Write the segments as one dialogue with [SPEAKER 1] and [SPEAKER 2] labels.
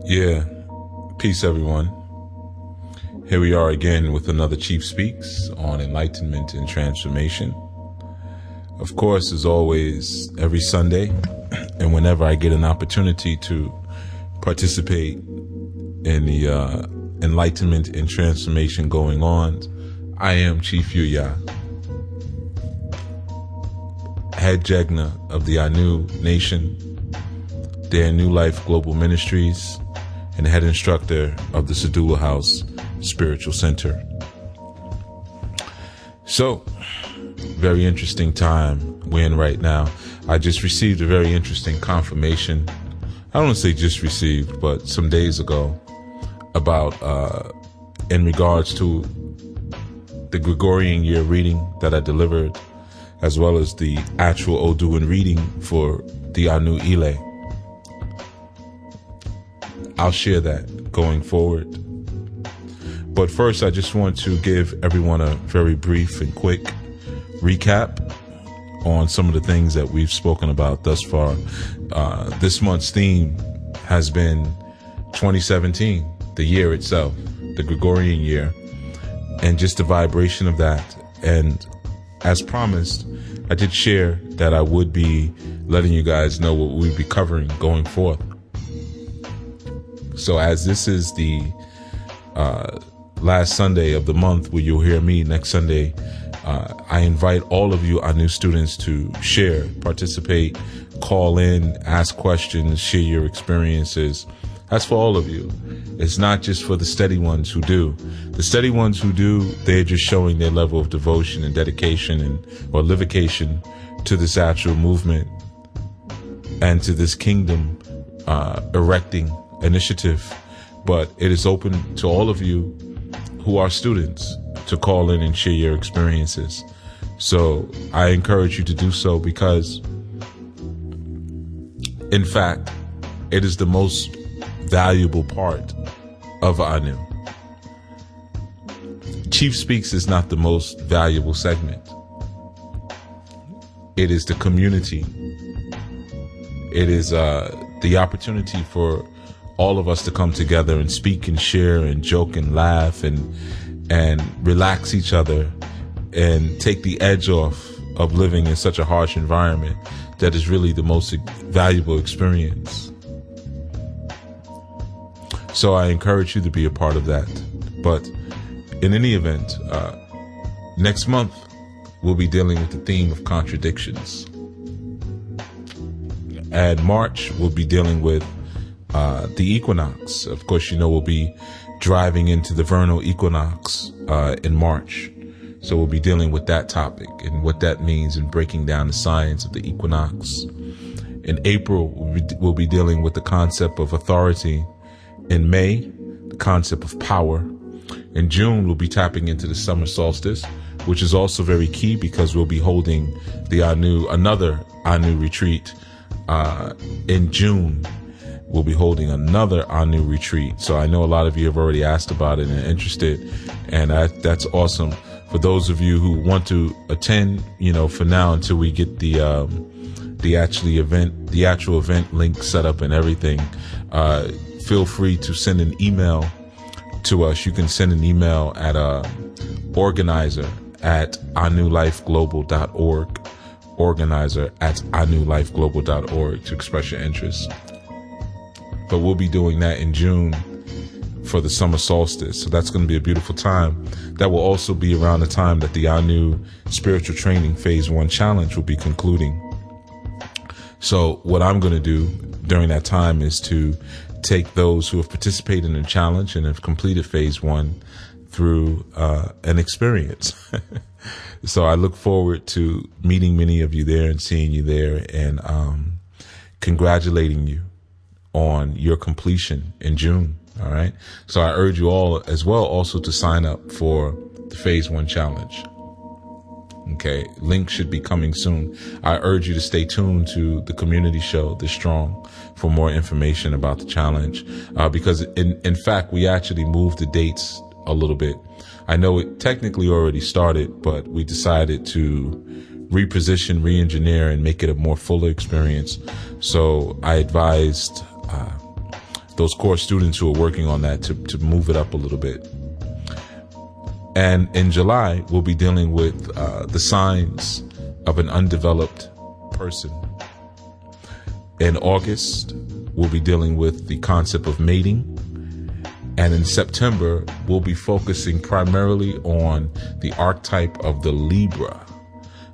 [SPEAKER 1] Yeah, peace everyone. Here we are again with another Chief Speaks on enlightenment and transformation. Of course, as always, every Sunday, and whenever I get an opportunity to participate in the enlightenment and transformation going on, I am Chief Yuya, head Jegna of the Anu Nation, their New Life Global Ministries, and head instructor of the Sadulu House Spiritual Center. So, very interesting time we're in right now. I just received a very interesting confirmation. I don't want to say just received, but some days ago, about in regards to the Gregorian year reading that I delivered, as well as the actual Oduan reading for the Anu Ile. I'll share that going forward. But first, I just want to give everyone a very brief and quick recap on some of the things that we've spoken about thus far. This month's theme has been 2017, the year itself, the Gregorian year, and just the vibration of that. And as promised, I did share that I would be letting you guys know what we'd be covering going forth. So as this is the last Sunday of the month where you'll hear me next Sunday, I invite all of you, our new students, to share, participate, call in, ask questions, share your experiences. That's for all of you. It's not just for the steady ones who do. The steady ones who do, they're just showing their level of devotion and dedication or livocation to this actual movement and to this kingdom erecting initiative. But it is open to all of you who are students to call in and share your experiences. So I encourage you to do so because, in fact, it is the most valuable part of Anu. Chief Speaks is not the most valuable segment. It is the community. It is the opportunity for all of us to come together and speak and share and joke and laugh and relax each other and take the edge off of living in such a harsh environment that is really the most valuable experience. So I encourage you to be a part of that. But in any event, next month we'll be dealing with the theme of contradictions. And March we'll be dealing with the equinox. Of course, you know, we'll be driving into the vernal equinox in March. So we'll be dealing with that topic and what that means and breaking down the science of the equinox. In April, we'll be dealing with the concept of authority. In May, the concept of power. In June, we'll be tapping into the summer solstice, which is also very key because we'll be holding the another Anu retreat in June. We'll be holding another Anu retreat. So I know a lot of you have already asked about it and are interested, and that's awesome. For those of you who want to attend, you know, for now until we get the actual event link set up and everything, feel free to send an email to us. You can send an email at organizer@anulifeglobal.org, organizer@anulifeglobal.org to express your interest. But we'll be doing that in June for the summer solstice. So that's going to be a beautiful time. That will also be around the time that the Anu Spiritual Training Phase 1 Challenge will be concluding. So what I'm going to do during that time is to take those who have participated in the challenge and have completed Phase 1 through an experience. So I look forward to meeting many of you there and seeing you there and congratulating you on your completion in June. All right. So I urge you all as well also to sign up for the Phase 1 challenge. Okay. Link should be coming soon. I urge you to stay tuned to the community show, The Strong, for more information about the challenge. Because in fact, we actually moved the dates a little bit. I know it technically already started, but we decided to reposition, re-engineer, and make it a more fuller experience. So I advised those core students who are working on that to move it up a little bit. And in July, we'll be dealing with the signs of an undeveloped person. In August, we'll be dealing with the concept of mating. And in September, we'll be focusing primarily on the archetype of the Libra.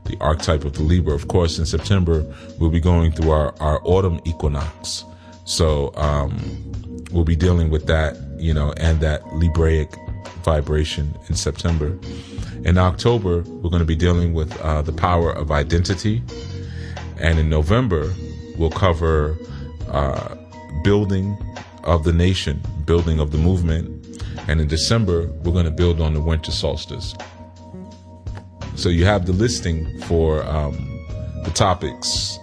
[SPEAKER 1] The archetype of the Libra. Of course, in September, we'll be going through our autumn equinox. So we'll be dealing with that, and that Libraic vibration in September. In October, we're going to be dealing with the power of identity. And in November, we'll cover building of the nation, building of the movement. And in December, we're going to build on the winter solstice. So you have the listing for the topics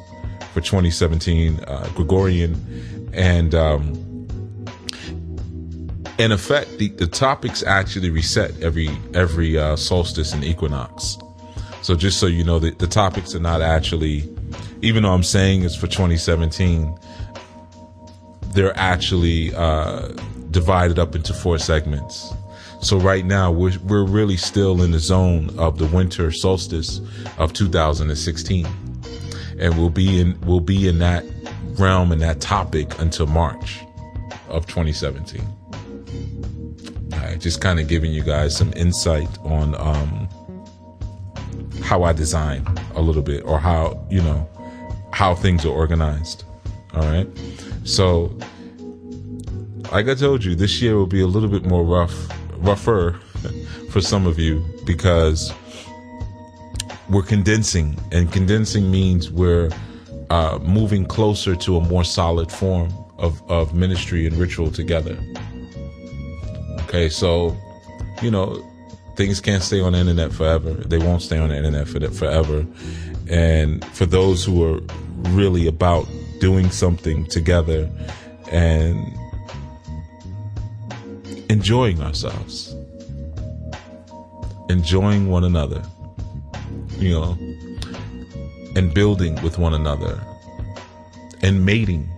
[SPEAKER 1] for 2017 Gregorian, and in effect, the topics actually reset every solstice and equinox. So just so you know, the topics are not actually, even though I'm saying it's for 2017, they're actually divided up into 4 segments. So right now we're really still in the zone of the winter solstice of 2016, and we'll be in that realm and that topic until March of 2017. All right, just kind of giving you guys some insight on how I design a little bit, or how things are organized. All right, so like I told you, this year will be a little bit more rougher for some of you, because we're condensing, and condensing means we're moving closer to a more solid form of ministry and ritual together. Okay, so things can't stay on the internet forever. They won't stay on the internet forever. And for those who are really about doing something together and enjoying ourselves, enjoying one another, and building with one another, and mating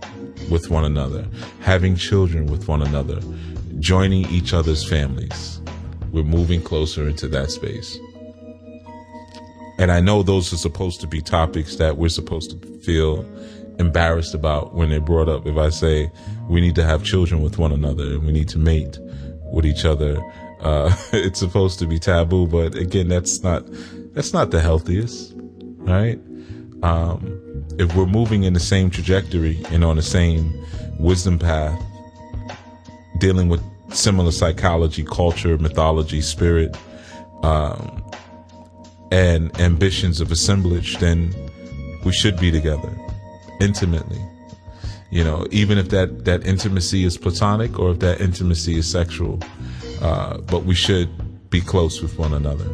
[SPEAKER 1] with one another, having children with one another, joining each other's families. We're moving closer into that space. And I know those are supposed to be topics that we're supposed to feel embarrassed about when they're brought up. If I say we need to have children with one another and we need to mate with each other, it's supposed to be taboo. But again, that's not the healthiest, right? If we're moving in the same trajectory and on the same wisdom path, dealing with similar psychology, culture, mythology, spirit, and ambitions of assemblage, then we should be together intimately. Even if that intimacy is platonic, or if that intimacy is sexual, but we should be close with one another.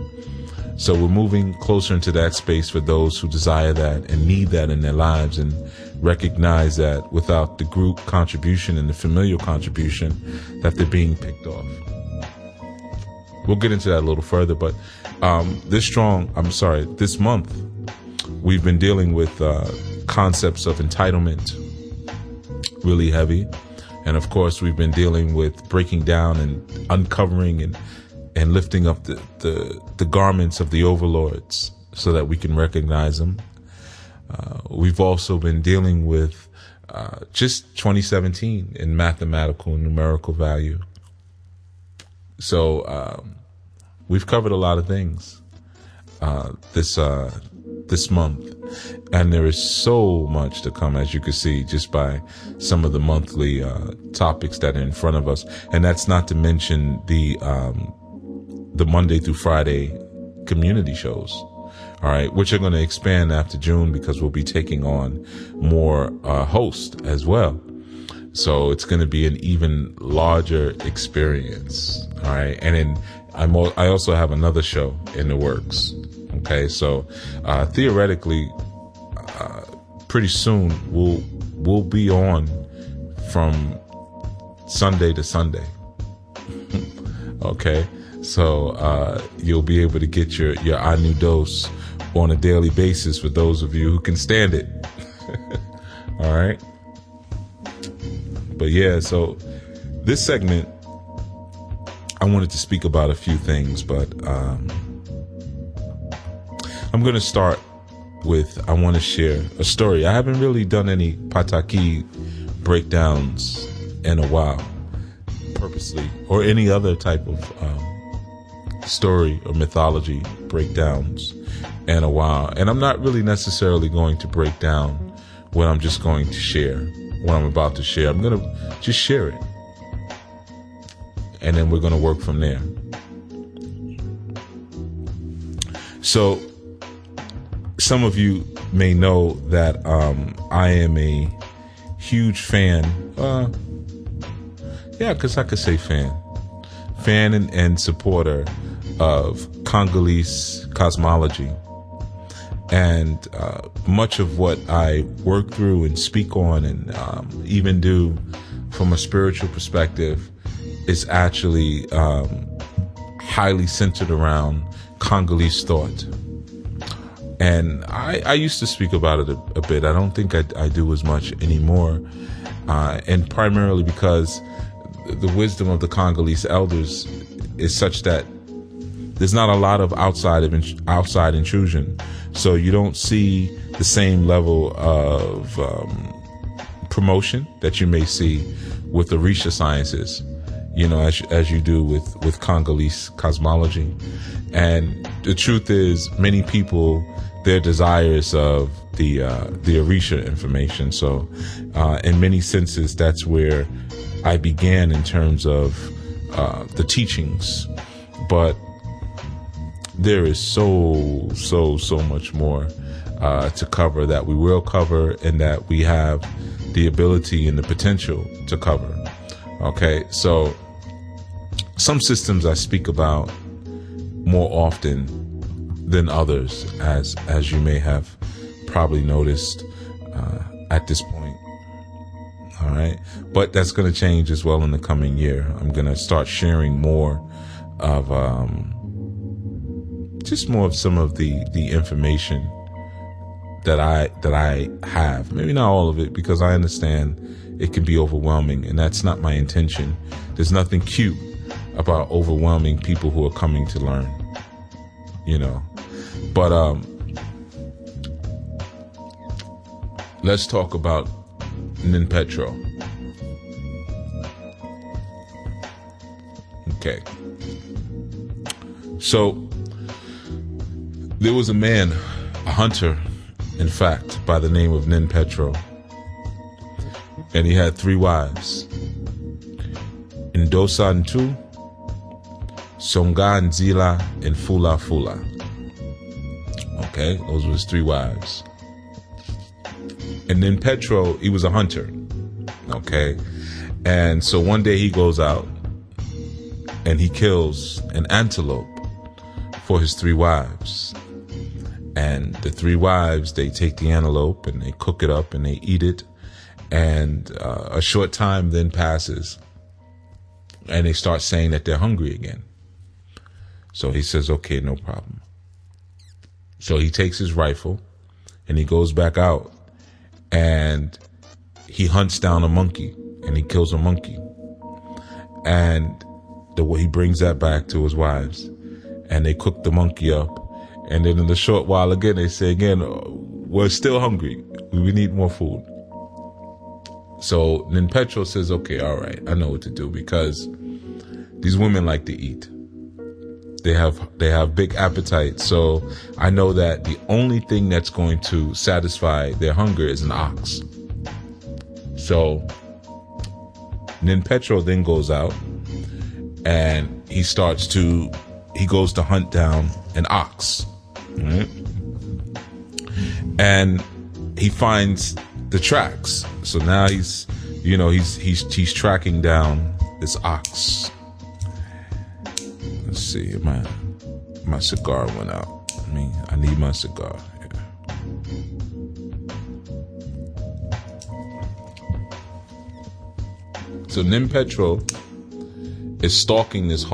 [SPEAKER 1] So we're moving closer into that space for those who desire that and need that in their lives, and recognize that without the group contribution and the familial contribution, that they're being picked off. We'll get into that a little further, but this month we've been dealing with concepts of entitlement, really heavy. And of course, we've been dealing with breaking down and uncovering and lifting up the garments of the overlords so that we can recognize them. We've also been dealing with just 2017 in mathematical and numerical value. So we've covered a lot of things this month, and there is so much to come, as you can see just by some of the monthly topics that are in front of us. And that's not to mention the Monday through Friday community shows, all right, which are going to expand after June, because we'll be taking on more hosts as well. So it's going to be an even larger experience, all right. And then I also have another show in the works. Okay, so theoretically, pretty soon we'll be on from Sunday to Sunday. Okay, so you'll be able to get your Anu dose on a daily basis for those of you who can stand it. All right. But yeah, so this segment, I wanted to speak about a few things, but I'm going to start with, I want to share a story. I haven't really done any pataki breakdowns in a while, purposely, or any other type of story or mythology breakdowns in a while. And I'm not really necessarily going to break down what I'm just going to share, what I'm about to share. I'm going to just share it. And then we're going to work from there. So some of you may know that I am a huge fan. Because I could say fan and supporter of Congolese cosmology. And much of what I work through and speak on and even do from a spiritual perspective is actually highly centered around Congolese thought. And I used to speak about it a bit. I don't think I do as much anymore. And primarily because the wisdom of the Congolese elders is such that there's not a lot of outside intrusion. So you don't see the same level of promotion that you may see with the Orisha sciences, as you do with Congolese cosmology. And the truth is, many people, they're desirous of the Orisha information. So in many senses, that's where I began in terms of the teachings. But there is so much more to cover that we will cover, and that we have the ability and the potential to cover. Okay, so some systems I speak about more often than others, as you may have probably noticed at this point. All right, but that's going to change as well in the coming year. I'm going to start sharing more of just more of some of the information that I have. Maybe not all of it, because I understand it can be overwhelming, and that's not my intention. There's nothing cute about overwhelming people who are coming to learn, But let's talk about Ninpetro. Okay. So there was a man, a hunter, in fact, by the name of Ninpetro, and he had 3 wives: Ndosa Ntu, Songa Nzila, and Fula Fula. Okay, those were his 3 wives. And then Petro, he was a hunter. Okay, and so one day he goes out and he kills an antelope for his 3 wives. And the 3 wives, they take the antelope and they cook it up and they eat it. And a short time then passes, and they start saying that they're hungry again. So he says, okay, no problem. So he takes his rifle and he goes back out and he hunts down a monkey and he kills a monkey. And he brings that back to his wives, and they cook the monkey up. And then in a short while again, they say again, we're still hungry. We need more food. So then Petro says, okay, all right, I know what to do, because these women like to eat. They have big appetite. So I know that the only thing that's going to satisfy their hunger is an ox. So then Petro then goes out and he goes to hunt down an ox. Right? And he finds the tracks. So now he's tracking down this ox. Let's see, my cigar went out. I need my cigar. Yeah. So Ninpetro is stalking this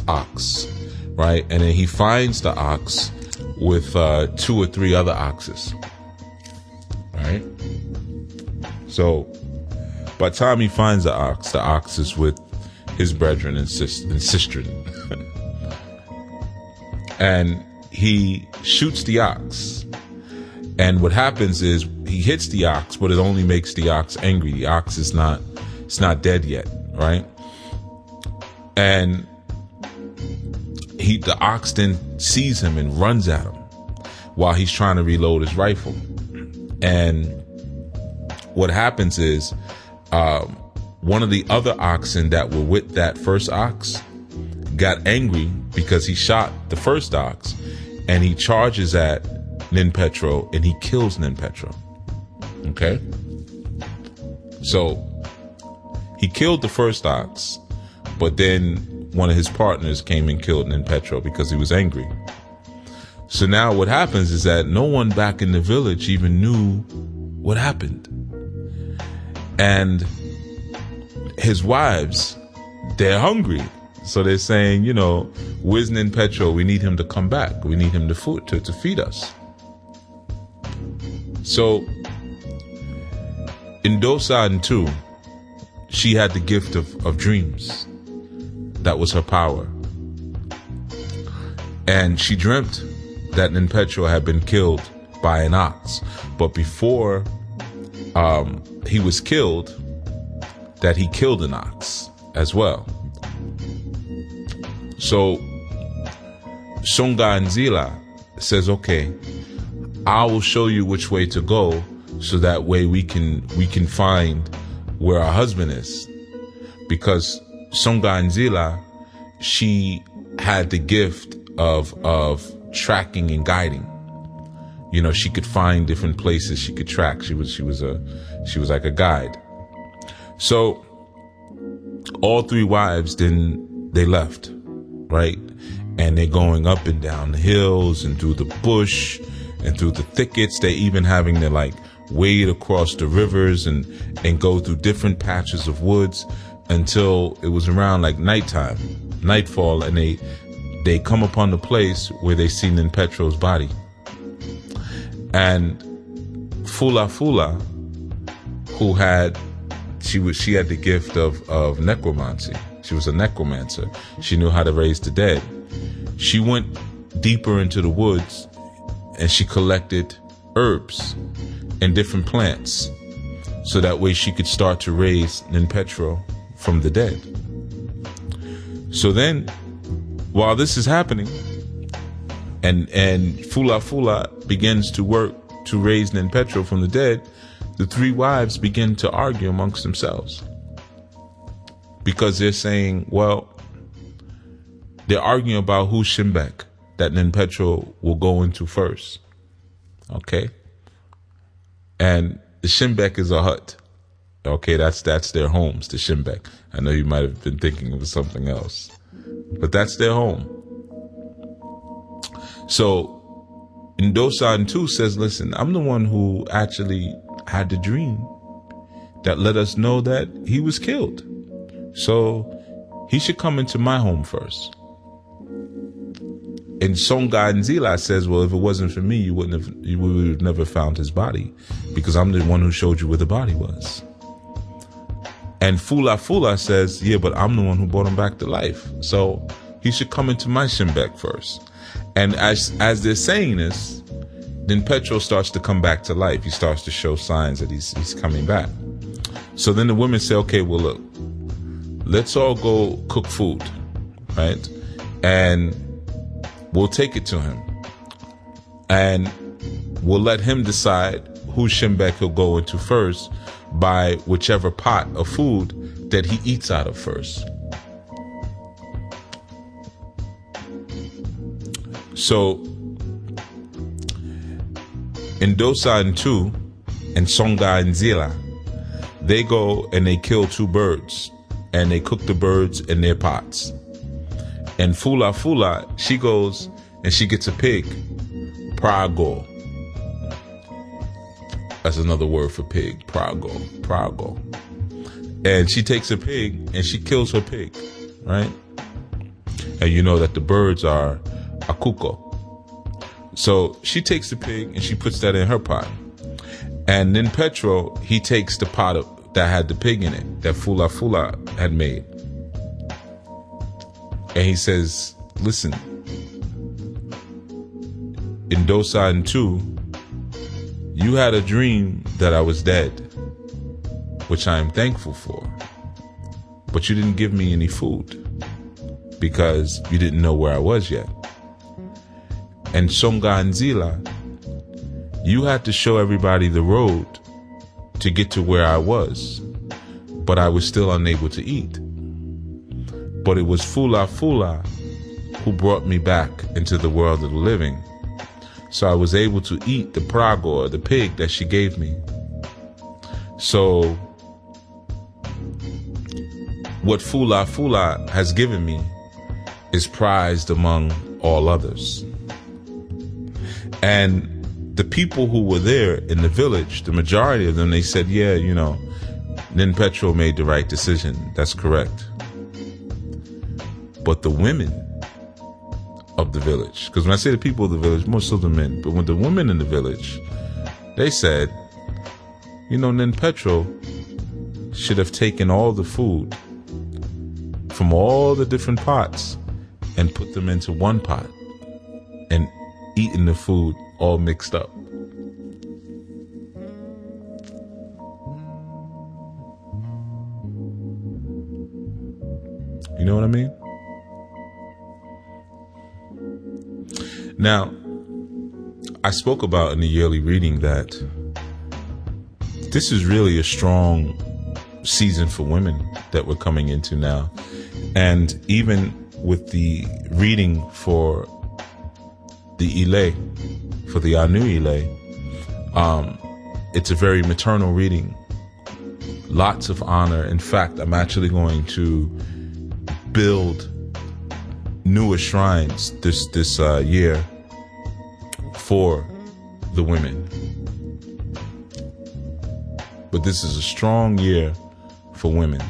[SPEAKER 1] ox, right? And then he finds the ox with 2 or 3 other oxes, right? So By the time he finds the ox is with his brethren and sistren. And he shoots the ox. And what happens is he hits the ox, but it only makes the ox angry. The ox is not dead yet, right? And the ox then sees him and runs at him while he's trying to reload his rifle. And what happens is one of the other oxen that were with that first ox got angry because he shot the first ox, and he charges at Ninpetro and he kills Ninpetro. Okay? So he killed the first ox, but then one of his partners came and killed Ninpetro because he was angry. So now what happens is that no one back in the village even knew what happened. And his wives, they're hungry. So they're saying, where's Ninpetro? We need him to come back. We need him to feed us. So in Dosan too, she had the gift of dreams. That was her power. And she dreamt that Ninpetro had been killed by an ox. But before he was killed, that he killed an ox as well. So Songa Nzila says, okay, I will show you which way to go, so that way we can find where our husband is. Because Songa Nzila, she had the gift of tracking and guiding. She could find different places she could track. She was like a guide. So all three wives, then they left, right? And they're going up and down the hills and through the bush and through the thickets. They're even having to wade across the rivers and go through different patches of woods until it was around nightfall, and they come upon the place where they see Ninpetro's body. And Fula, who she had the gift of necromancy. She was a necromancer. She knew how to raise the dead. She went deeper into the woods and she collected herbs and different plants, so that way she could start to raise Ninpetro from the dead. So then, while this is happening, and Fula begins to work to raise Ninpetro from the dead, the three wives begin to argue amongst themselves. Because they're saying, they're arguing about whose Shimbek that Ninpetro will go into first. Okay? And the Shimbek is a hut. Okay, that's their homes, the Shimbek. I know you might have been thinking of something else, but that's their home. So Ndosan too says, listen, I'm the one who actually had the dream that let us know that he was killed. So he should come into my home first. And Songa Nzila says, well, if it wasn't for me, you would have never found his body, because I'm the one who showed you where the body was. And Fula says, yeah, but I'm the one who brought him back to life. So he should come into my Shimbek first. And as they're saying this, then Petro starts to come back to life. He starts to show signs that he's coming back. So then the women say, okay, well, look, let's all go cook food, right? And we'll take it to him. And we'll let him decide whose Shimbek he'll go into first by whichever pot of food that he eats out of first. So Ndosan too and Songa Nzila, they go and they kill two birds and they cook the birds in their pots. And Fula, she goes and she gets a pig, prago. That's another word for pig, prago. And she takes a pig and she kills her pig, right? And you know that the birds are akuko. So she takes the pig and she puts that in her pot. And then Petro, he takes the pot that had the pig in it, that Fula Fula had made. And he says, listen, in Dosa and 2, you had a dream that I was dead, which I am thankful for. But you didn't give me any food because you didn't know where I was yet. And Songa and Zila, you had to show everybody the road to get to where I was, but I was still unable to eat. But it was Fula Fula who brought me back into the world of the living. So I was able to eat the prago, or the pig that she gave me. So what Fula Fula has given me is prized among all others. And the people who were there in the village, the majority of them, they said, yeah, you know, Nin Petro made the right decision. That's correct. But the women of the village, because when I say the people of the village, most of the men, but when the women in the village, they said, you know, Nin Petro should have taken all the food from all the different pots and put them into one pot and eaten the food all mixed up. You know what I mean? Now, I spoke about in the yearly reading that this is really a strong season for women that we're coming into now. And even with the reading for the Ile, for the Anu Ile, it's a very maternal reading. Lots of honor. In fact, I'm actually going to build newer shrines this year for the women. But this is a strong year for women.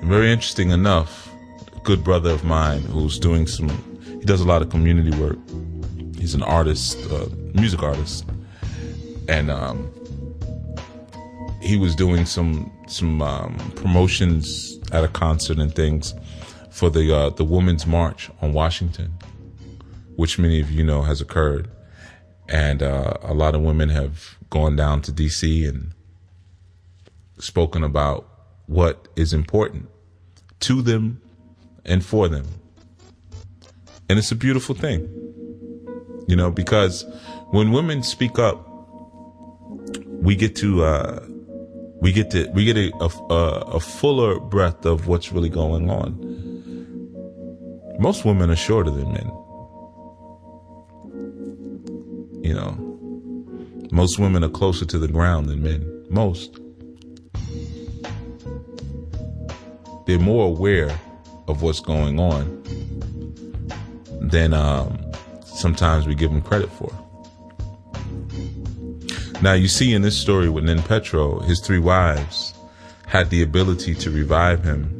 [SPEAKER 1] Very interesting enough, a good brother of mine who's doing he does a lot of community work. He's an artist, music artist, and he was doing some promotions at a concert and things for the Women's March on Washington, which many of you know has occurred, and a lot of women have gone down to DC and spoken about what is important to them and for them. And it's a beautiful thing, you know, because when women speak up, we get a fuller breadth of what's really going on. Most women are shorter than men. You know, most women are closer to the ground than men. Most. They're more aware of what's going on than sometimes we give them credit for. Now, you see in this story with Nin Petro, his 3 wives had the ability to revive him.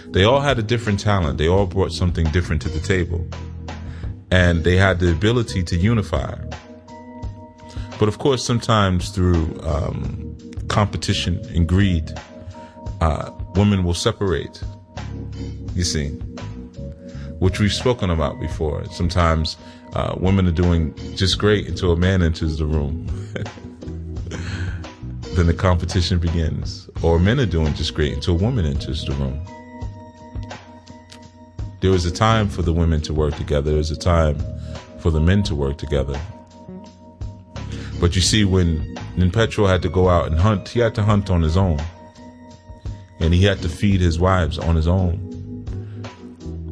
[SPEAKER 1] They all had a different talent. They all brought something different to the table. And they had the ability to unify. But of course, sometimes through competition and greed, women will separate, you see, which we've spoken about before. Sometimes women are doing just great until a man enters the room. Then the competition begins. Or men are doing just great until a woman enters the room. There was a time for the women to work together. There was a time for the men to work together. But you see, when Nin Petro had to go out and hunt, he had to hunt on his own. And he had to feed his wives on his own.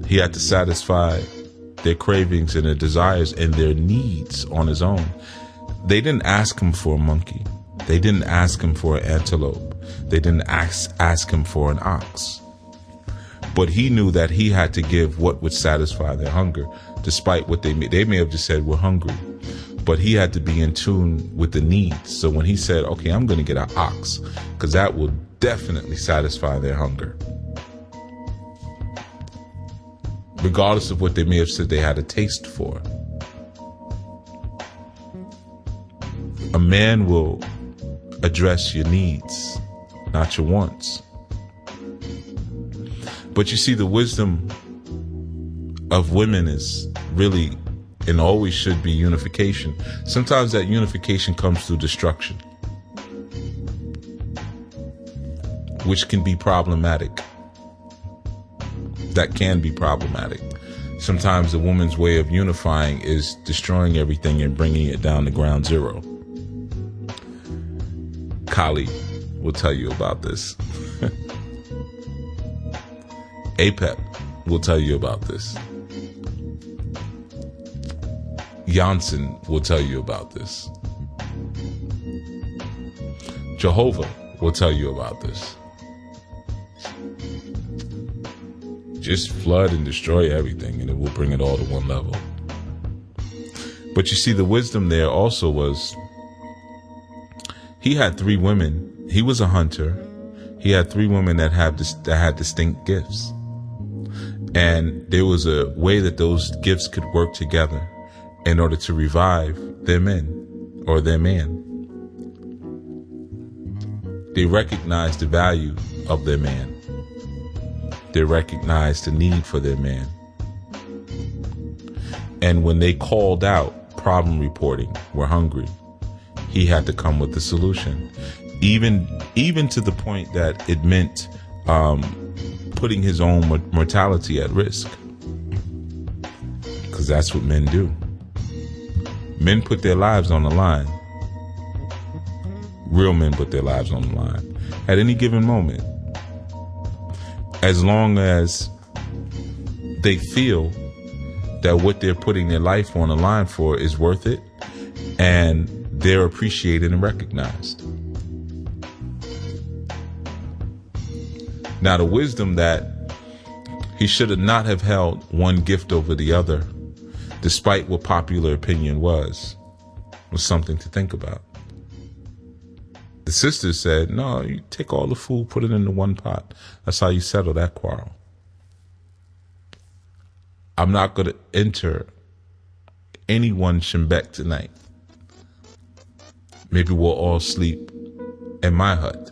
[SPEAKER 1] He had to satisfy their cravings and their desires and their needs on his own. They didn't ask him for a monkey. They didn't ask him for an antelope. They didn't ask him for an ox. But he knew that he had to give what would satisfy their hunger, despite what they may have just said, we're hungry. But he had to be in tune with the needs. So when he said, okay, I'm going to get an ox, because that will definitely satisfy their hunger. Regardless of what they may have said they had a taste for. A man will address your needs, not your wants. But you see, the wisdom of women is really, and always should be, unification. Sometimes that unification comes through destruction, which can be problematic. That can be problematic. Sometimes a woman's way of unifying is destroying everything and bringing it down to ground zero. Kali will tell you about this. APEP will tell you about this. Janssen will tell you about this. Jehovah will tell you about this. Just flood and destroy everything, and it will bring it all to one level. But you see, the wisdom there also was, he had 3 women. He was a hunter. He had 3 women that had distinct gifts. And there was a way that those gifts could work together in order to revive their men or their man. They recognized the value of their man. They recognized the need for their man. And when they called out problem reporting, we're hungry, he had to come with the solution. Even to the point that it meant putting his own mortality at risk. Because that's what men do. Men put their lives on the line. Real men put their lives on the line at any given moment. As long as they feel that what they're putting their life on the line for is worth it, and they're appreciated and recognized. Now, the wisdom that he should not have held one gift over the other, despite what popular opinion was something to think about. The sisters said, no, you take all the food, put it into one pot. That's how you settle that quarrel. I'm not going to enter anyone's shembek tonight. Maybe we'll all sleep in my hut.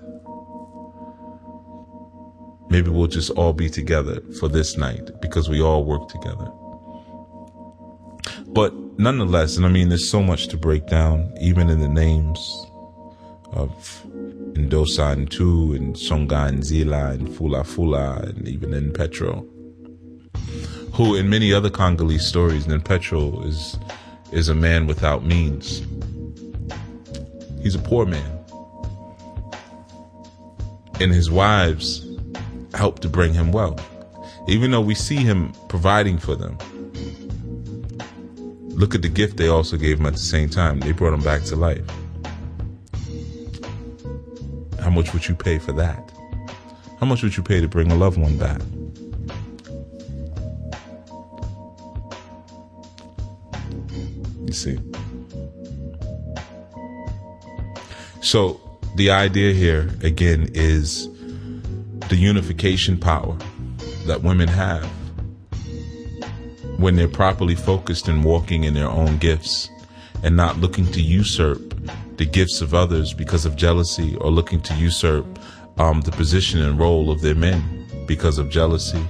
[SPEAKER 1] Maybe we'll just all be together for this night because we all work together. But nonetheless, and I mean, there's so much to break down, even in the names of Ndosa and Tu and Songa and Zila and Fula Fula and even in Petro, who in many other Congolese stories, Petro is a man without means. He's a poor man. And his wives help to bring him wealth. Even though we see him providing for them, look at the gift they also gave him at the same time. They brought him back to life. How much would you pay for that? How much would you pay to bring a loved one back? You see? So the idea here, again, is the unification power that women have when they're properly focused and walking in their own gifts and not looking to usurp the gifts of others because of jealousy, or looking to usurp the position and role of their men because of jealousy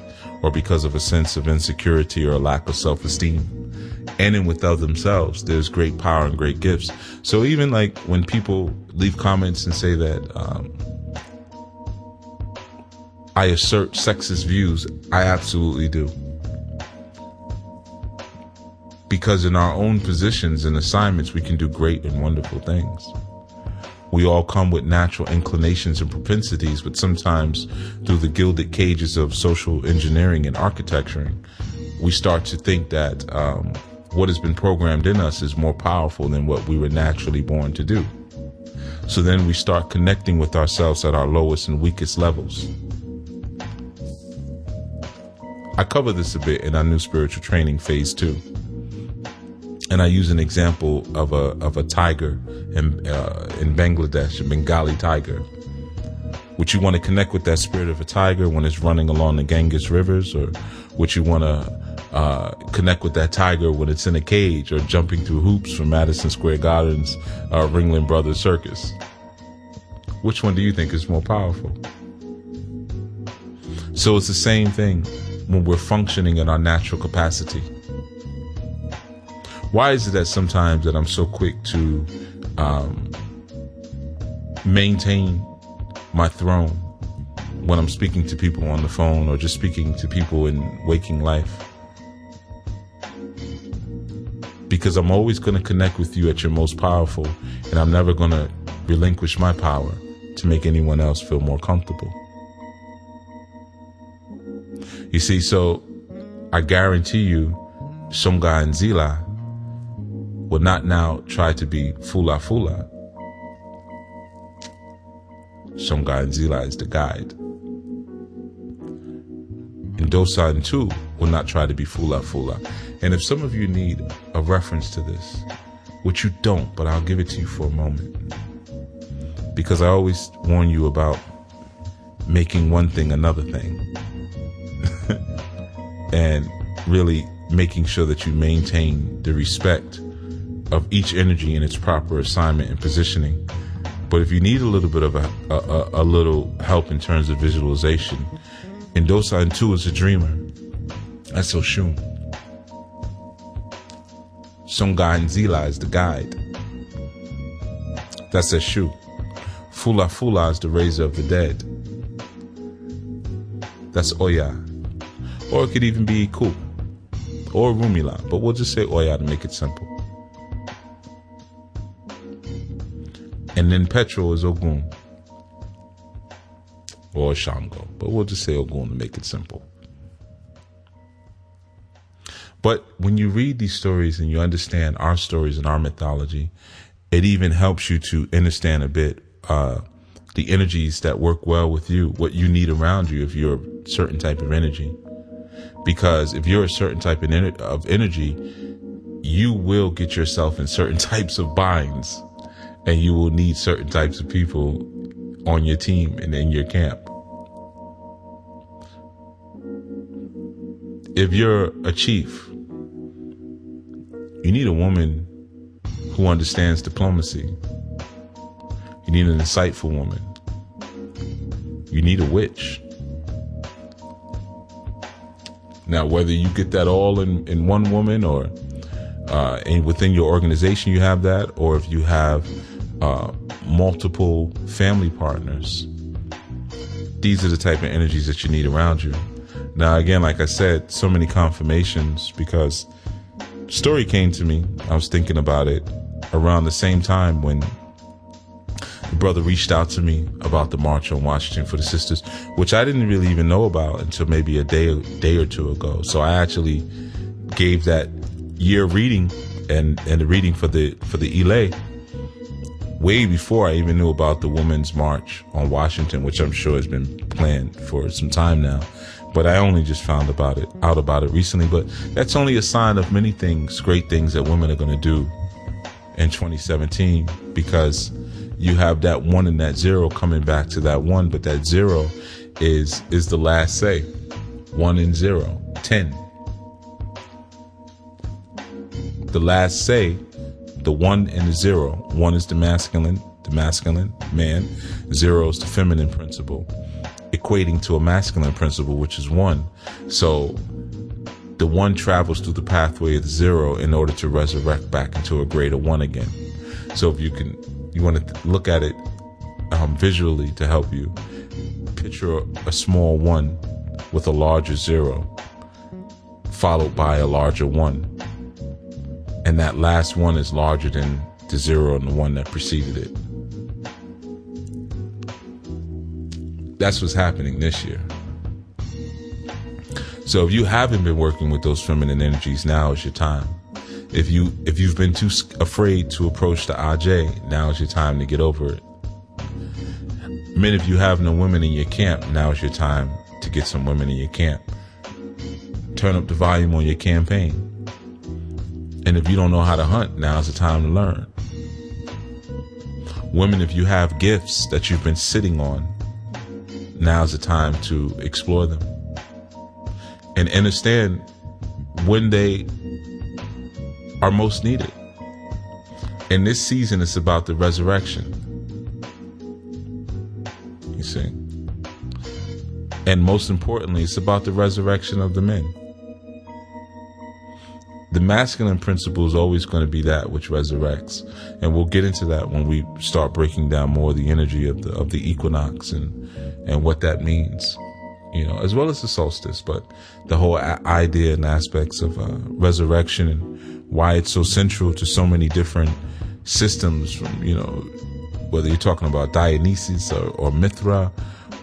[SPEAKER 1] or because of a sense of insecurity or a lack of self-esteem. And in within themselves, there's great power and great gifts. So even like when people leave comments and say that I assert sexist views, I absolutely do. Because in our own positions and assignments, we can do great and wonderful things. We all come with natural inclinations and propensities, but sometimes through the gilded cages of social engineering and architecturing, we start to think that what has been programmed in us is more powerful than what we were naturally born to do. So then we start connecting with ourselves at our lowest and weakest levels. I cover this a bit in our new spiritual training phase 2. And I use an example of a tiger in Bangladesh, a Bengali tiger. Would you want to connect with that spirit of a tiger when it's running along the Ganges rivers, or would you want to connect with that tiger when it's in a cage or jumping through hoops from Madison Square Garden's Ringling Brothers Circus? Which one do you think is more powerful? So it's the same thing when we're functioning in our natural capacity. Why is it that sometimes that I'm so quick to maintain my throne when I'm speaking to people on the phone or just speaking to people in waking life? Because I'm always going to connect with you at your most powerful, and I'm never going to relinquish my power to make anyone else feel more comfortable. You see, so I guarantee you, Songa and Zila will not now try to be Fula Fula. Songa and Zila is the guide. And Dosa and Tu will not try to be Fula Fula. And if some of you need a reference to this, which you don't, but I'll give it to you for a moment, because I always warn you about making one thing another thing. And really making sure that you maintain the respect of each energy in its proper assignment and positioning. But if you need a little bit of a little help in terms of visualization, Ndosa and Tu is a dreamer. That's Oshun. Songa and Zila is the guide. That's Eshu. Fula Fula is the raiser of the dead. That's Oya. Or it could even be Iku or Rumila, but we'll just say Oya to make it simple. And then Petrol is Ogun or Shango, but we'll just say Ogun to make it simple. But when you read these stories and you understand our stories and our mythology, it even helps you to understand a bit the energies that work well with you, what you need around you if you're a certain type of energy. Because if you're a certain type of energy, you will get yourself in certain types of binds, and you will need certain types of people on your team and in your camp. If you're a chief, you need a woman who understands diplomacy. You need an insightful woman. You need a witch. Now, whether you get that all in one woman or and within your organization you have that, or if you have multiple family partners, these are the type of energies that you need around you. Now, again, like I said, so many confirmations, because the story came to me. I was thinking about it around the same time when the brother reached out to me about the March on Washington for the Sisters, which I didn't really even know about until maybe a day or two ago. So I actually gave that year reading and the reading for the Ile way before I even knew about the Women's March on Washington, which I'm sure has been planned for some time now. But I only just found out about it recently. But that's only a sign of many things, great things that women are going to do in 2017, because you have that one and that zero coming back to that one, but that zero is the last say. 1 and 0, 10. The last say, the 1 and the 0. 1 is the masculine man. 0 is the feminine principle, equating to a masculine principle, which is 1. So the 1 travels through the pathway of the 0 in order to resurrect back into a greater 1 again. So if you want to look at it visually to help you, picture a small 1 with a larger 0, followed by a larger 1. And that last 1 is larger than the 0 and the 1 that preceded it. That's what's happening this year. So if you haven't been working with those feminine energies, now is your time. If you've been too afraid to approach the Aj, now is your time to get over it. Men, if you have no women in your camp, now is your time to get some women in your camp. Turn up the volume on your campaign. And if you don't know how to hunt, now's the time to learn. Women, if you have gifts that you've been sitting on, now's the time to explore them. And understand when they are most needed. In this season, it's about the resurrection. you see. And most importantly, it's about the resurrection of the men. The masculine principle is always going to be that which resurrects. And we'll get into that when we start breaking down more the energy of the equinox and what that means, as well as the solstice, but the whole idea and aspects of resurrection and why it's so central to so many different systems, from, whether you're talking about Dionysus or Mithra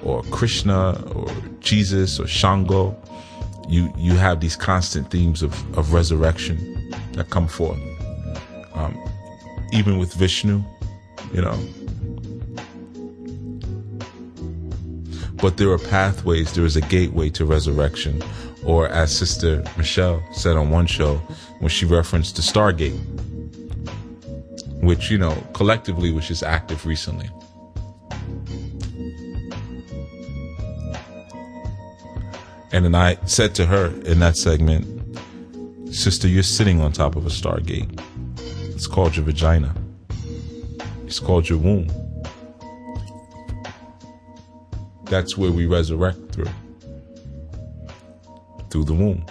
[SPEAKER 1] or Krishna or Jesus or Shango. You have these constant themes of resurrection that come forth. Even with Vishnu, But there are pathways, there is a gateway to resurrection. Or as Sister Michelle said on one show, when she referenced the Stargate, which, collectively was just active recently. And then I said to her in that segment, sister, you're sitting on top of a stargate. It's called your vagina. It's called your womb. That's where we resurrect through the womb.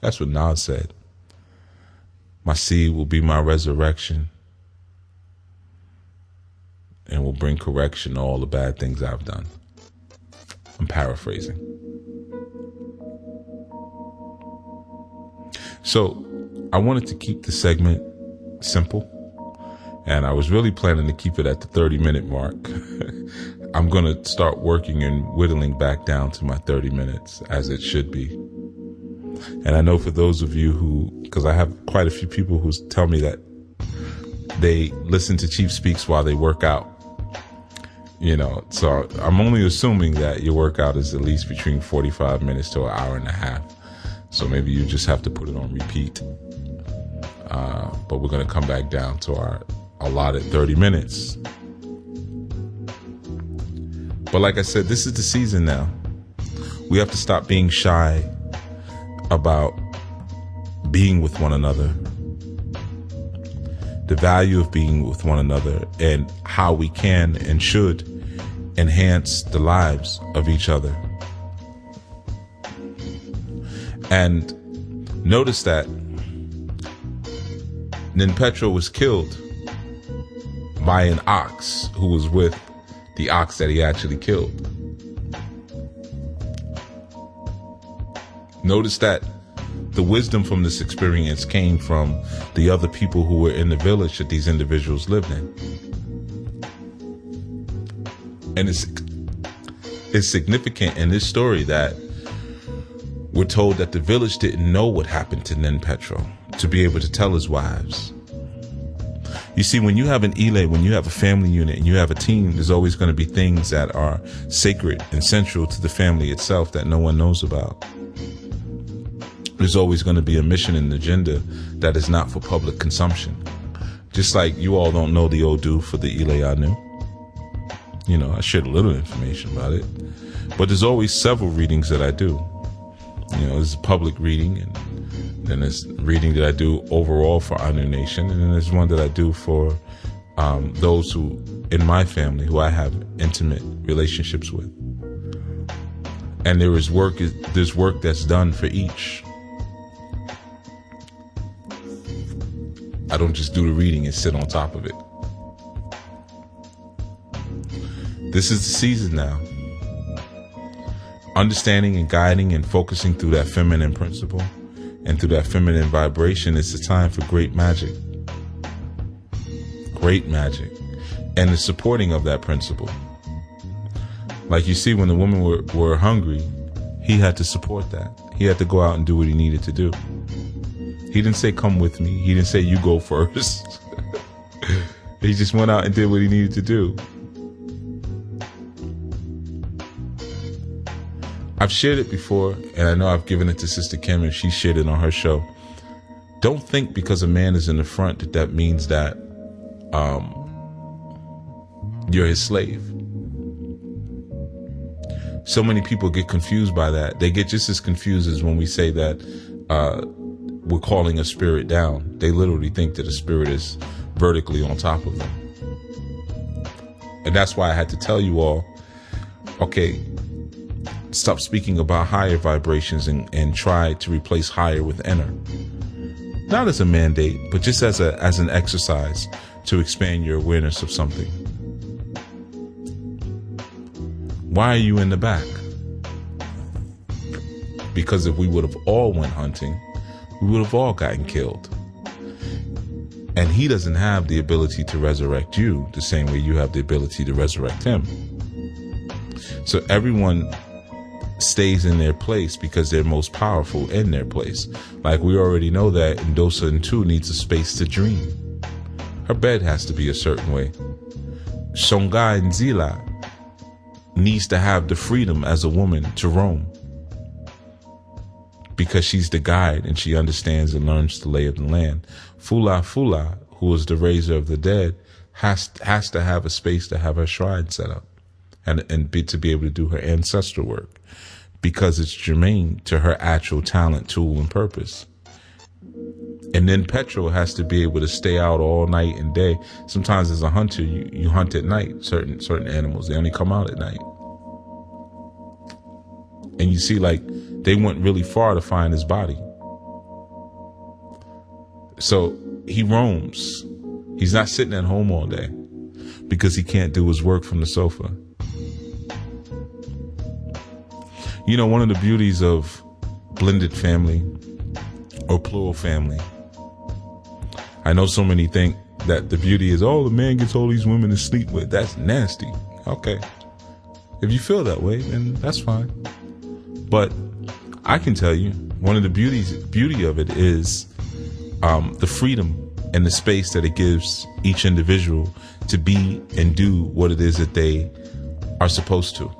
[SPEAKER 1] That's what Nas said. My seed will be my resurrection, and will bring correction to all the bad things I've done. I'm paraphrasing. So I wanted to keep the segment simple, and I was really planning to keep it at the 30-minute mark. I'm going to start working and whittling back down to my 30 minutes, as it should be. And I know for those of you because I have quite a few people who tell me that they listen to Chief Speaks while they work out. So I'm only assuming that your workout is at least between 45 minutes to an hour and a half. So maybe you just have to put it on repeat. But we're going to come back down to our allotted 30 minutes. But like I said, this is the season now. We have to stop being shy about being with one another. The value of being with one another and how we can and should enhance the lives of each other. And notice that Ninpetro was killed by an ox who was with the ox that he actually killed. Notice that the wisdom from this experience came from the other people who were in the village that these individuals lived in. And it's significant in this story that we're told that the village didn't know what happened to Ninpetro to be able to tell his wives. You see, when you have an Ile, when you have a family unit and you have a team, there's always going to be things that are sacred and central to the family itself that no one knows about. There's always going to be a mission and agenda that is not for public consumption. Just like you all don't know the Odu for the Ile Anu. I shared a little information about it. But there's always several readings that I do. There's a public reading, and then there's reading that I do overall for Anu Nation, and then there's one that I do for those who, in my family, who I have intimate relationships with. And there's work that's done for each. I don't just do the reading and sit on top of it. This is the season now. Understanding and guiding and focusing through that feminine principle and through that feminine vibration is the time for great magic. Great magic. And the supporting of that principle. Like you see, when the women were hungry, he had to support that. He had to go out and do what he needed to do. He didn't say, come with me. He didn't say, you go first. He just went out and did what he needed to do. I've shared it before, and I know I've given it to Sister Kim, and she shared it on her show. Don't think because a man is in the front that means that you're his slave. So many people get confused by that. They get just as confused as when we say that we're calling a spirit down. They literally think that a spirit is vertically on top of them. And that's why I had to tell you all, okay, stop speaking about higher vibrations and try to replace higher with inner. Not as a mandate, but just as an exercise to expand your awareness of something. Why are you in the back? Because if we would have all went hunting, we would have all gotten killed. And he doesn't have the ability to resurrect you the same way you have the ability to resurrect him. So everyone stays in their place because they're most powerful in their place. Like we already know that Ndosa Ntu needs a space to dream. Her bed has to be a certain way. Songa Nzila needs to have the freedom as a woman to roam. Because she's the guide and she understands and learns the lay of the land. Fula, who is the raiser of the dead, has to have a space to have her shrine set up and to be able to do her ancestral work, because it's germane to her actual talent, tool, and purpose. And then Petro has to be able to stay out all night and day. Sometimes as a hunter, you hunt at night. Certain animals, they only come out at night. And you see, like, they went really far to find his body. So he roams. He's not sitting at home all day because he can't do his work from the sofa. You know, one of the beauties of blended family or plural family, I know so many think that the beauty is, oh, the man gets all these women to sleep with. That's nasty. Okay. If you feel that way, then that's fine. But I can tell you, one of the beauty of it is the freedom and the space that it gives each individual to be and do what it is that they are supposed to,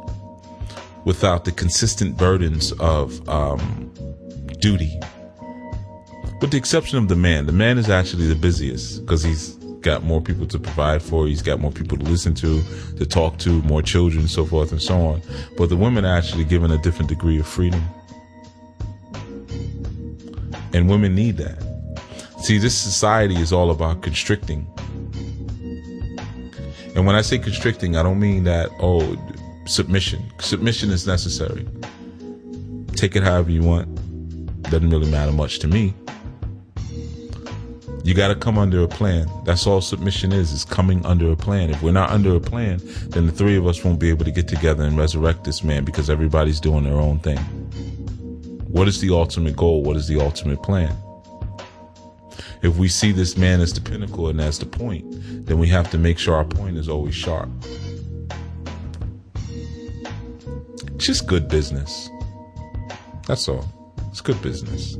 [SPEAKER 1] without the consistent burdens of duty. With the exception of the man. The man is actually the busiest because he's got more people to provide for. He's got more people to listen to talk to, more children, so forth and so on. But the women are actually given a different degree of freedom. And women need that. See, this society is all about constricting. And when I say constricting, I don't mean that, submission. Submission is necessary. Take it however you want. Doesn't really matter much to me. You got to come under a plan. That's all submission is coming under a plan. If we're not under a plan, then the three of us won't be able to get together and resurrect this man, because everybody's doing their own thing. What is the ultimate goal? What is the ultimate plan? If we see this man as the pinnacle and as the point, then we have to make sure our point is always sharp. Just good business. That's all. It's good business.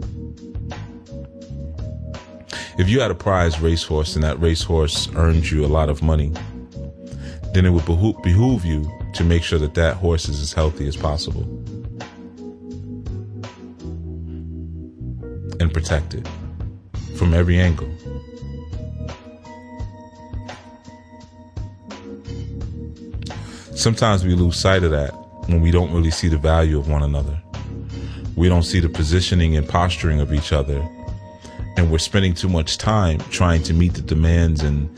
[SPEAKER 1] If you had a prize racehorse and that racehorse earned you a lot of money, then it would behoove you to make sure that that horse is as healthy as possible and protect it from every angle. Sometimes we lose sight of that when we don't really see the value of one another. We don't see the positioning and posturing of each other. And we're spending too much time trying to meet the demands and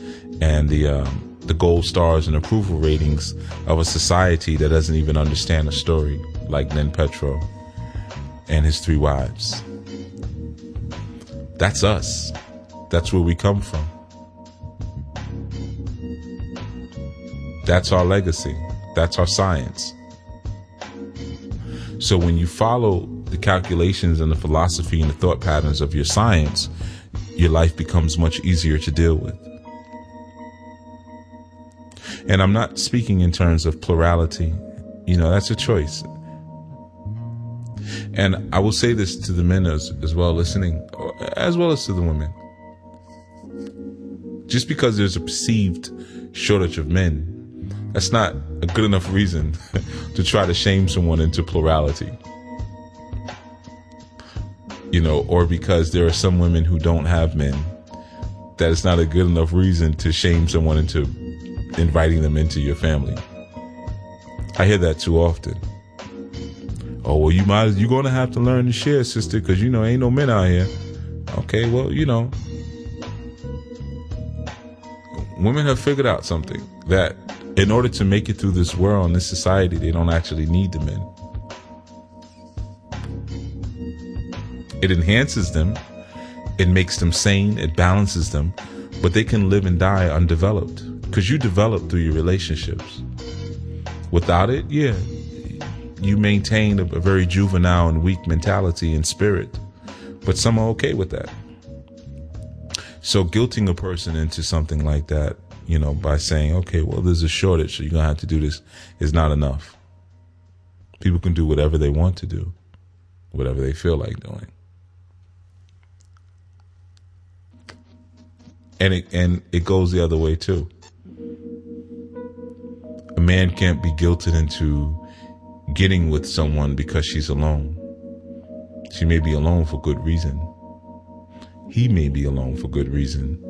[SPEAKER 1] the gold stars and approval ratings of a society that doesn't even understand a story like Nen Petro and his 3 wives. That's us. That's where we come from. That's our legacy. That's our science. So when you follow the calculations and the philosophy and the thought patterns of your science, your life becomes much easier to deal with. And I'm not speaking in terms of plurality. You know, that's a choice. And I will say this to the men as well listening, as well as to the women. Just because there's a perceived shortage of men, that's not a good enough reason to try to shame someone into plurality. You know, or because there are some women who don't have men, that is not a good enough reason to shame someone into inviting them into your family. I hear that too often. Oh, well, you're going to have to learn to share, sister, because, you know, ain't no men out here. Okay, well, you know, women have figured out something, that in order to make it through this world and this society, they don't actually need the men. It enhances them, it makes them sane, it balances them, but they can live and die undeveloped, because you develop through your relationships. Without it, yeah, you maintain a very juvenile and weak mentality and spirit, but some are okay with that. So guilting a person into something like that, by saying, okay, well, there's a shortage, so you're going to have to do this, is not enough. People can do whatever they want to do, whatever they feel like doing. And it goes the other way too. A man can't be guilted into getting with someone because she's alone. She may be alone for good reason. He may be alone for good reason.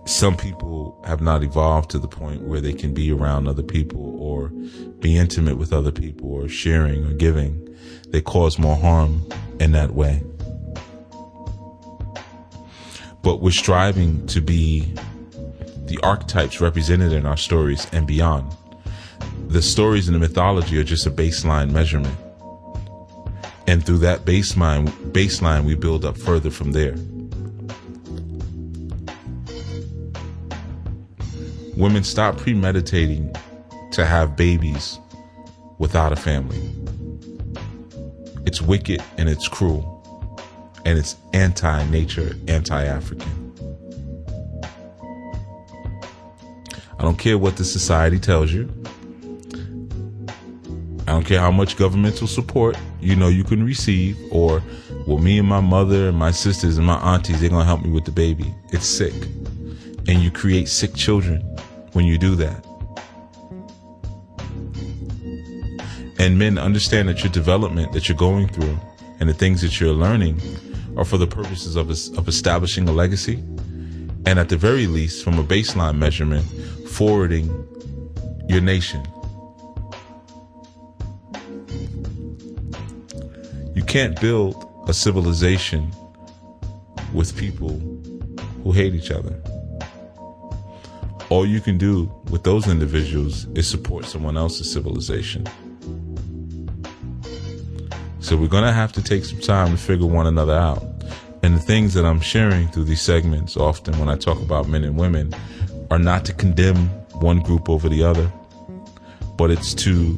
[SPEAKER 1] Some people have not evolved to the point where they can be around other people or be intimate with other people or sharing or giving. They cause more harm in that way. But we're striving to be the archetypes represented in our stories and beyond. The stories in the mythology are just a baseline measurement. And through that baseline, we build up further from there. Women, stop premeditating to have babies without a family. It's wicked and it's cruel. And it's anti-nature, anti-African. I don't care what the society tells you. I don't care how much governmental support you can receive, or, well, me and my mother and my sisters and my aunties, they're going to help me with the baby. It's sick. And you create sick children when you do that. And men, understand that your development that you're going through and the things that you're learning are for the purposes of establishing a legacy, and at the very least, from a baseline measurement, forwarding your nation. You can't build a civilization with people who hate each other. All you can do with those individuals is support someone else's civilization. So we're going to have to take some time to figure one another out. And the things that I'm sharing through these segments, often when I talk about men and women, are not to condemn one group over the other, but it's to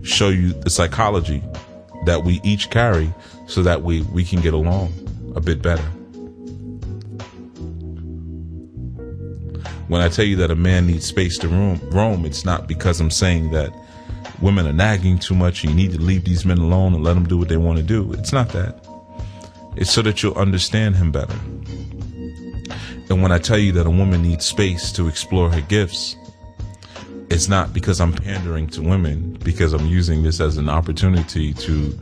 [SPEAKER 1] show you the psychology that we each carry so that we can get along a bit better. When I tell you that a man needs space to roam, it's not because I'm saying that women are nagging too much, you need to leave these men alone and let them do what they want to do. It's not that. It's so that you'll understand him better. And when I tell you that a woman needs space to explore her gifts, it's not because I'm pandering to women, because I'm using this as an opportunity to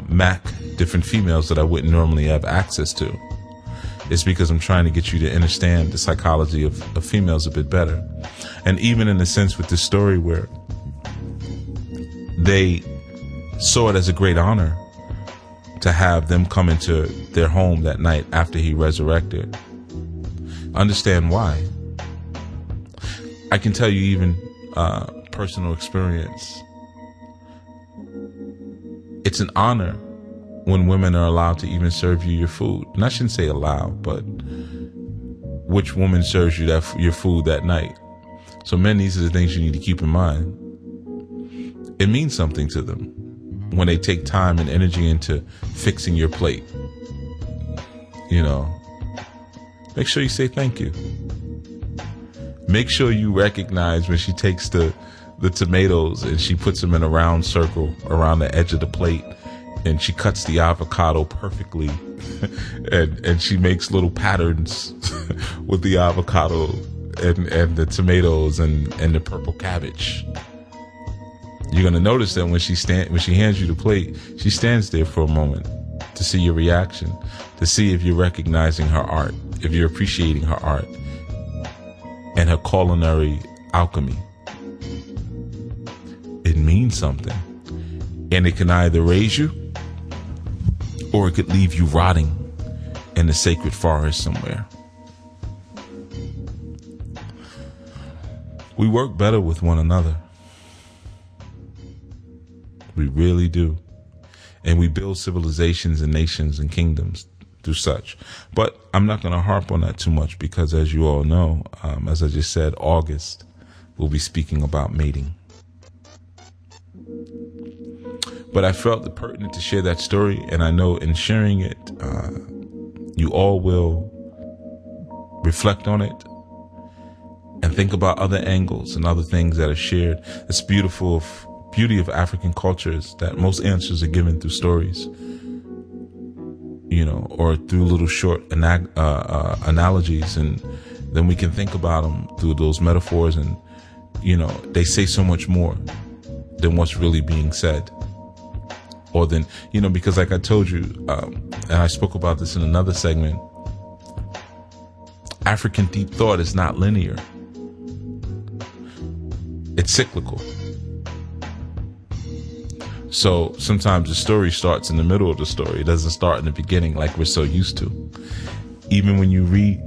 [SPEAKER 1] mac different females that I wouldn't normally have access to. It's because I'm trying to get you to understand the psychology of females a bit better. And even in a sense with this story where they saw it as a great honor to have them come into their home that night after he resurrected. Understand why. I can tell you even personal experience. It's an honor when women are allowed to even serve you your food. And I shouldn't say allow, but which woman serves you your food that night. So men, these are the things you need to keep in mind. It means something to them when they take time and energy into fixing your plate. Make sure you say thank you. Make sure you recognize when she takes the tomatoes and she puts them in a round circle around the edge of the plate, and she cuts the avocado perfectly and she makes little patterns with the avocado and the tomatoes and the purple cabbage. You're going to notice that when she hands you the plate, she stands there for a moment to see your reaction, to see if you're recognizing her art, if you're appreciating her art and her culinary alchemy. It means something. And it can either raise you or it could leave you rotting in the sacred forest somewhere. We work better with one another. We really do. And we build civilizations and nations and kingdoms through such. But I'm not going to harp on that too much because, as you all know, as I just said, August, we'll be speaking about mating. But I felt it pertinent to share that story, and I know in sharing it, you all will reflect on it and think about other angles and other things that are shared. It's beautiful beauty of African cultures that most answers are given through stories, or through little short analogies, and then we can think about them through those metaphors, and they say so much more than what's really being said. Or then, because like I told you, and I spoke about this in another segment, African deep thought is not linear. It's cyclical. So sometimes the story starts in the middle of the story. It doesn't start in the beginning like we're so used to. Even when you read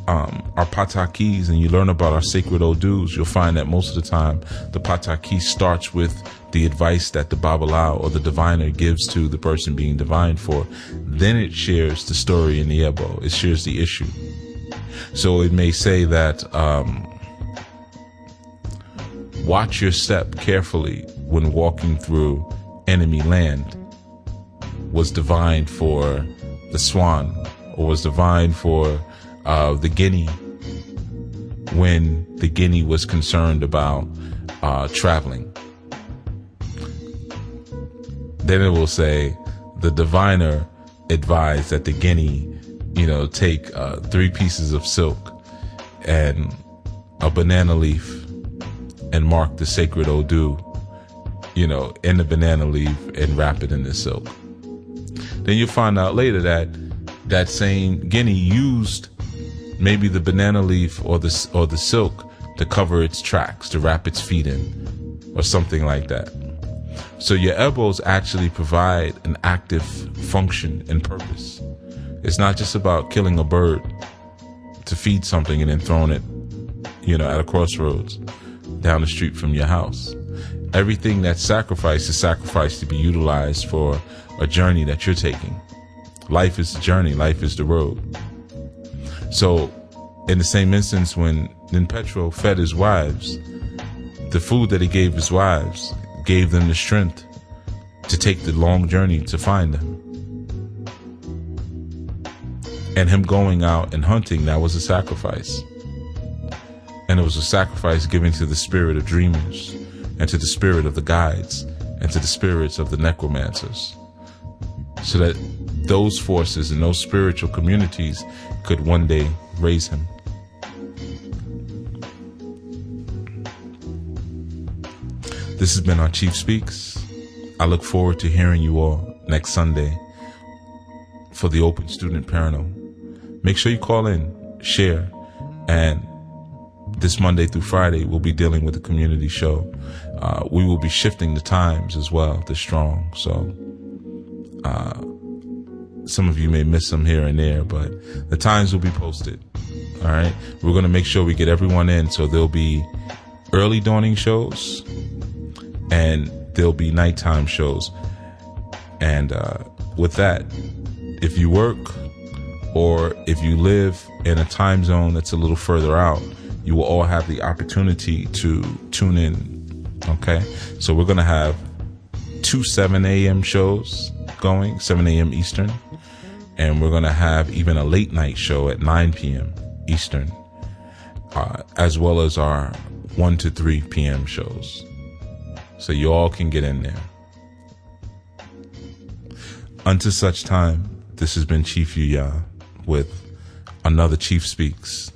[SPEAKER 1] our patakis and you learn about our sacred odus, you'll find that most of the time the pataki starts with the advice that the Babalawo or the diviner gives to the person being divined for. Then it shares the story in the Ebo. It shares the issue. So it may say that watch your step carefully when walking through enemy land was divined for the swan, or was divined for the guinea when the guinea was concerned about traveling. Then it will say the diviner advised that the guinea, take 3 pieces of silk and a banana leaf and mark the sacred Odu, in the banana leaf and wrap it in the silk. Then you'll find out later that that same guinea used maybe the banana leaf or the silk to cover its tracks, to wrap its feet in, or something like that. So your ebos actually provide an active function and purpose. It's not just about killing a bird to feed something and then throwing it, at a crossroads down the street from your house. Everything that's sacrificed is sacrificed to be utilized for a journey that you're taking. Life is the journey. Life is the road. So in the same instance, when Petro fed his wives, the food that he gave his wives gave them the strength to take the long journey to find them. And him going out and hunting, that was a sacrifice. And it was a sacrifice given to the spirit of dreamers, and to the spirit of the guides, and to the spirits of the necromancers, so that those forces and those spiritual communities could one day raise him. This has been our Chief Speaks. I look forward to hearing you all next Sunday for the Open Student Panel. Make sure you call in, share, and this Monday through Friday, we'll be dealing with the community show. We will be shifting the times as well, the strong. So some of you may miss them here and there, but the times will be posted. All right. We're going to make sure we get everyone in. So there'll be early dawning shows and there'll be nighttime shows. And with that, if you work or if you live in a time zone that's a little further out, you will all have the opportunity to tune in. Okay. So we're going to have 2 7 a.m. shows going, 7 a.m. Eastern. And we're going to have even a late night show at 9 p.m. Eastern, as well as our 1 to 3 p.m. shows. So you all can get in there. Until such time, this has been Chief Yuya with another Chief Speaks.